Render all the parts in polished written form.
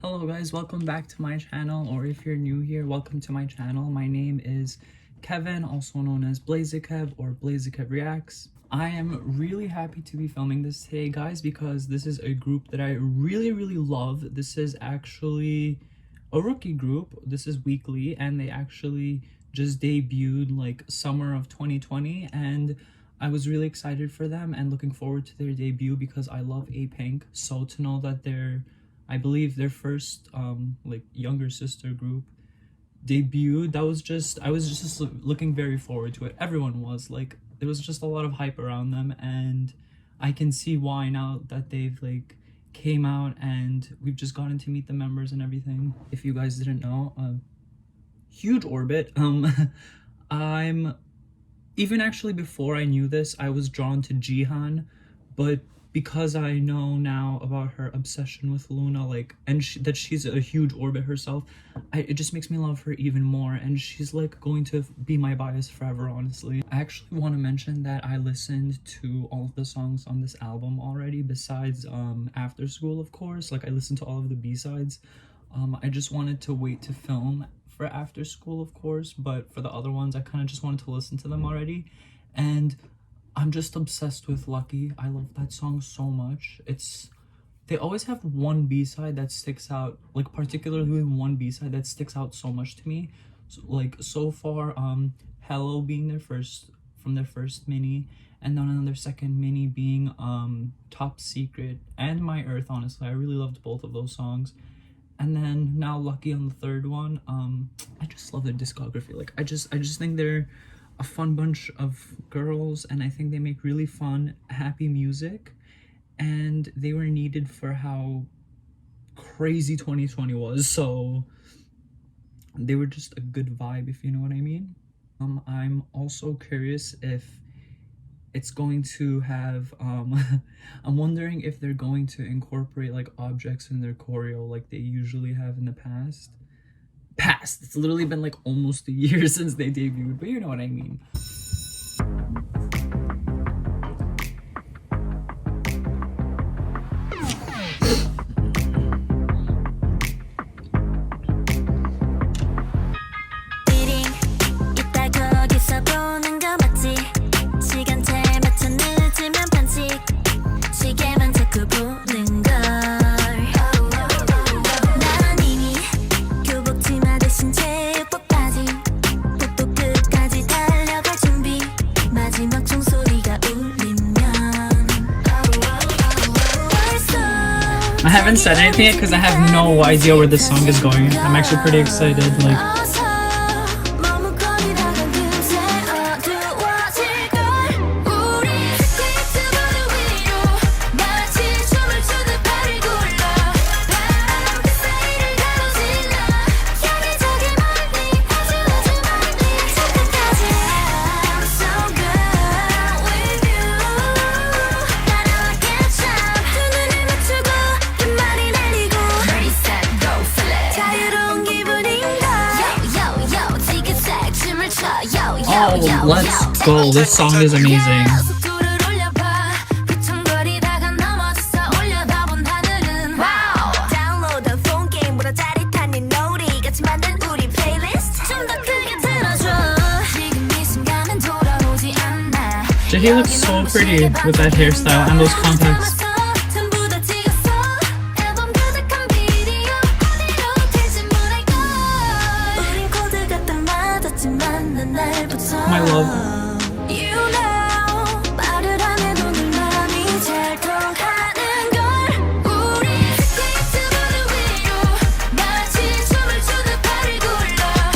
Hello guys, welcome back to my channel, or if you're new here, welcome to my channel. My name is Kevin, also known as Blazikev or Blazikev Reacts. I am really happy to be filming this today, guys, because this is a group that I really love. This is actually a rookie group. This is Weeekly, and they actually just debuted like summer of 2020, and I was really excited for them and looking forward to their debut because I love A-Pink. So to know that I believe their first like younger sister group debuted, I was just looking very forward to it. Everyone was like, there was just a lot of hype around them, and I can see why now that they've like came out and we've just gotten to meet the members and everything. If you guys didn't know, huge orbit. I'm even actually before I knew this, I was drawn to Jihan, but because I know now about her obsession with Luna, like, and that she's a huge orbit herself, it just makes me love her even more, and she's like going to be my bias forever, honestly. I actually want to mention that I listened to all of the songs on this album already, besides After School, of course. Like, I listened to all of the B-sides. I just wanted to wait to film for After School, of course, but for the other ones, I kind of just wanted to listen to them already, and I'm just obsessed with Lucky. I love that song so much. They always have one B-side that sticks out, like particularly one B-side that sticks out so much to me. So, like, so far, Hello being their first mini, and then another second mini being Top Secret and My Earth. Honestly, I really loved both of those songs. And then now Lucky on the third one. I just love their discography. Like, I just think they're a fun bunch of girls, and I think they make really fun, happy music, and they were needed for how crazy 2020 was, so they were just a good vibe, if you know what I mean. I'm also curious if it's going to have I'm wondering if they're going to incorporate like objects in their choreo like they usually have in the past. It's literally been like almost a year since they debuted, but you know what I mean. I haven't said anything yet because I have no idea where this song is going. I'm actually pretty excited. Like, oh, let's go. This song is amazing. He looks so pretty with that hairstyle and those contacts. My love.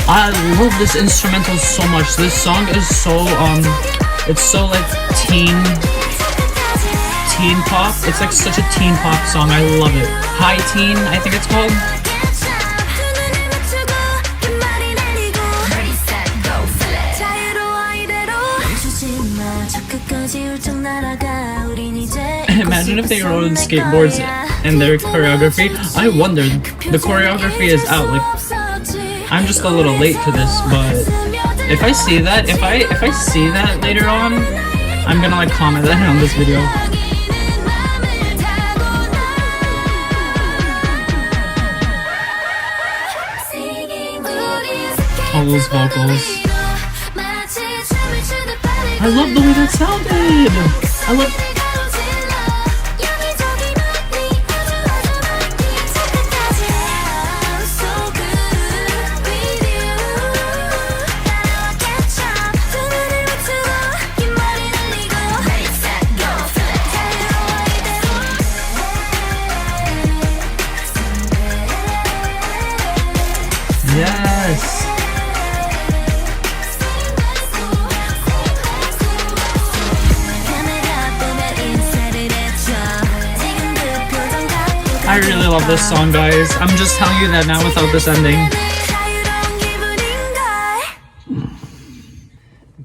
I love this instrumental so much. This song is so it's so like teen pop. It's like such a teen pop song. I love it. High Teen, I think it's called. Imagine if they rode skateboards in their choreography. I wonder, the choreography is out. Like, I'm just a little late to this, but if I see that, if I see that later on, I'm gonna like comment that on this video. all those vocals. I love the way that sounded. I love. Yes. I really love this song, guys. I'm just telling you that now without this ending.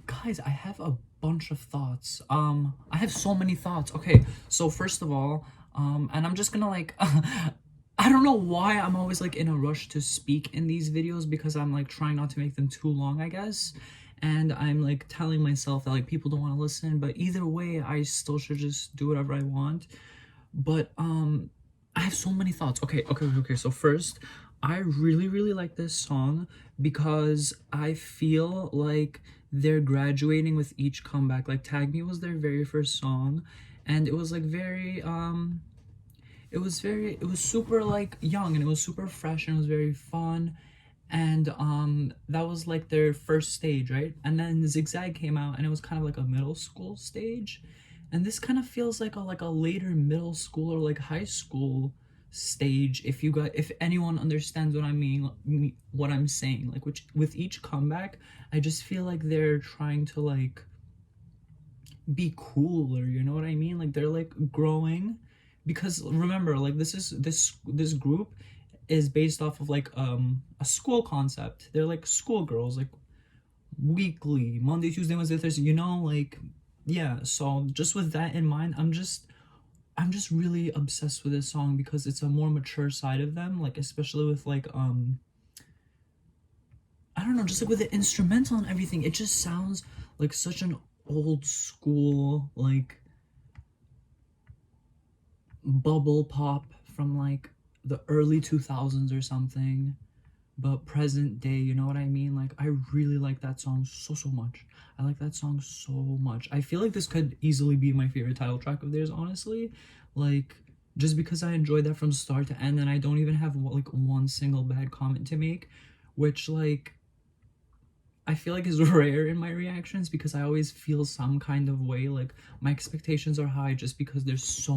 Guys, I have a bunch of thoughts. I have so many thoughts. Okay, so first of all, and I'm just gonna like I don't know why I'm always like in a rush to speak in these videos, because I'm like trying not to make them too long, I guess. And I'm like telling myself that like people don't want to listen, but either way, I still should just do whatever I want. But I have so many thoughts. Okay. So first, I really like this song because I feel like they're graduating with each comeback. Like Tag Me was their very first song, and it was like very it was super like young, and it was super fresh, and it was very fun. And that was like their first stage, right? And then Zigzag came out, and it was kind of like a middle school stage, and this kind of feels like a later middle school or like high school stage, if anyone understands what I mean, what I'm saying. Like with each comeback, I just feel like they're trying to like be cooler, you know what I mean? Like they're like growing, because remember, like this group is based off of like a school concept. They're like schoolgirls, like weekly, Monday, Tuesday, Wednesday, Thursday, you know, like yeah. So just with that in mind, I'm just really obsessed with this song because it's a more mature side of them, like especially with like I don't know, just like with the instrumental and everything. It just sounds like such an old school like bubble pop from like the early 2000s or something, but present day, you know what I mean? Like I really like that song so much. I like that song so much. I feel like this could easily be my favorite title track of theirs, honestly. Like just because I enjoyed that from start to end, and I don't even have like one single bad comment to make, which like I feel like is rare in my reactions, because I always feel some kind of way. Like my expectations are high just because there's so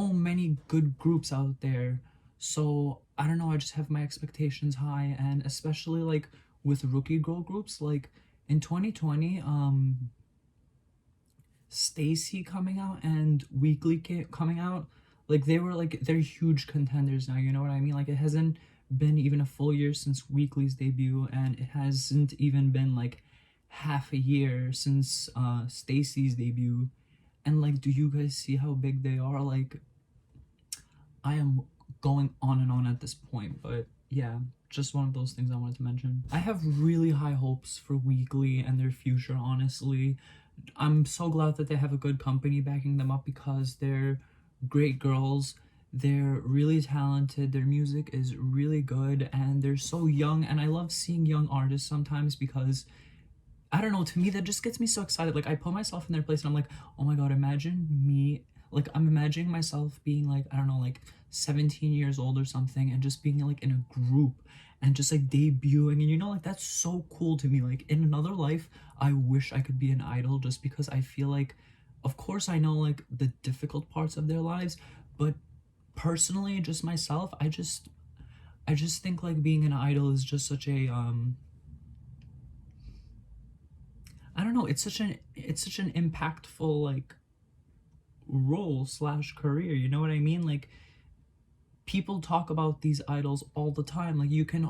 many good groups out there. So I don't know, I just have my expectations high. And especially like with rookie girl groups, like in 2020, Stacy coming out and Weeekly coming out, like they're huge contenders now, you know what I mean? Like it hasn't been even a full year since Weekly's debut, and it hasn't even been like half a year since Stacy's debut. And like, do you guys see how big they are? Like I am going on and on at this point, but yeah, just one of those things I wanted to mention. I have really high hopes for Weekly and their future, honestly. I'm so glad that they have a good company backing them up, because they're great girls. They're really talented, their music is really good, and they're so young. And I love seeing young artists sometimes, because I don't know, to me that just gets me so excited. Like I put myself in their place and I'm like, oh my god, imagine me, like I'm imagining myself being like, I don't know, like 17 years old or something, and just being like in a group and just like debuting, and you know, like that's so cool to me. Like in another life, I wish I could be an idol, just because I feel like, of course I know like the difficult parts of their lives, but personally, just myself, I just think like being an idol is just such a I don't know, it's such an impactful like role / career, you know what I mean? Like people talk about these idols all the time. Like you can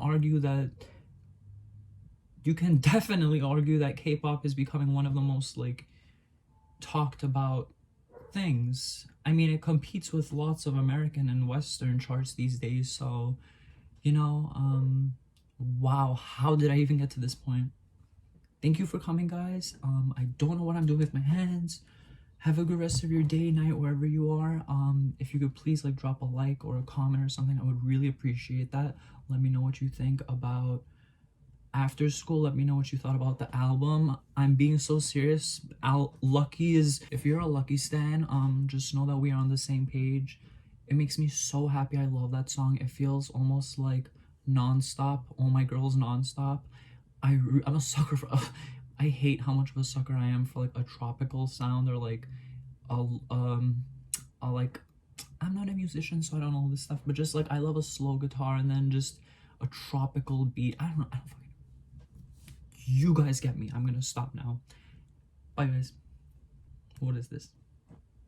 definitely argue that K-pop is becoming one of the most like talked about things. I mean, it competes with lots of American and Western charts these days, so you know, wow, how did I even get to this point? Thank you for coming, guys. I don't know what I'm doing with my hands. have a good rest of your day, night, wherever you are. If you could please like drop a like or a comment or something, I would really appreciate that. Let me know what you think about After School. Let me know what you thought about the album. I'm being so serious. Lucky is, if you're a Lucky stan, just know that we are on the same page. It makes me so happy. I love that song. It feels almost like nonstop. Oh My Girls nonstop. I'm a sucker for I hate how much of a sucker I am for like a tropical sound, or like like, I'm not a musician, so I don't know this stuff, but just like I love a slow guitar and then just a tropical beat. I don't know. You guys get me. I'm gonna stop now. Bye guys. What is this?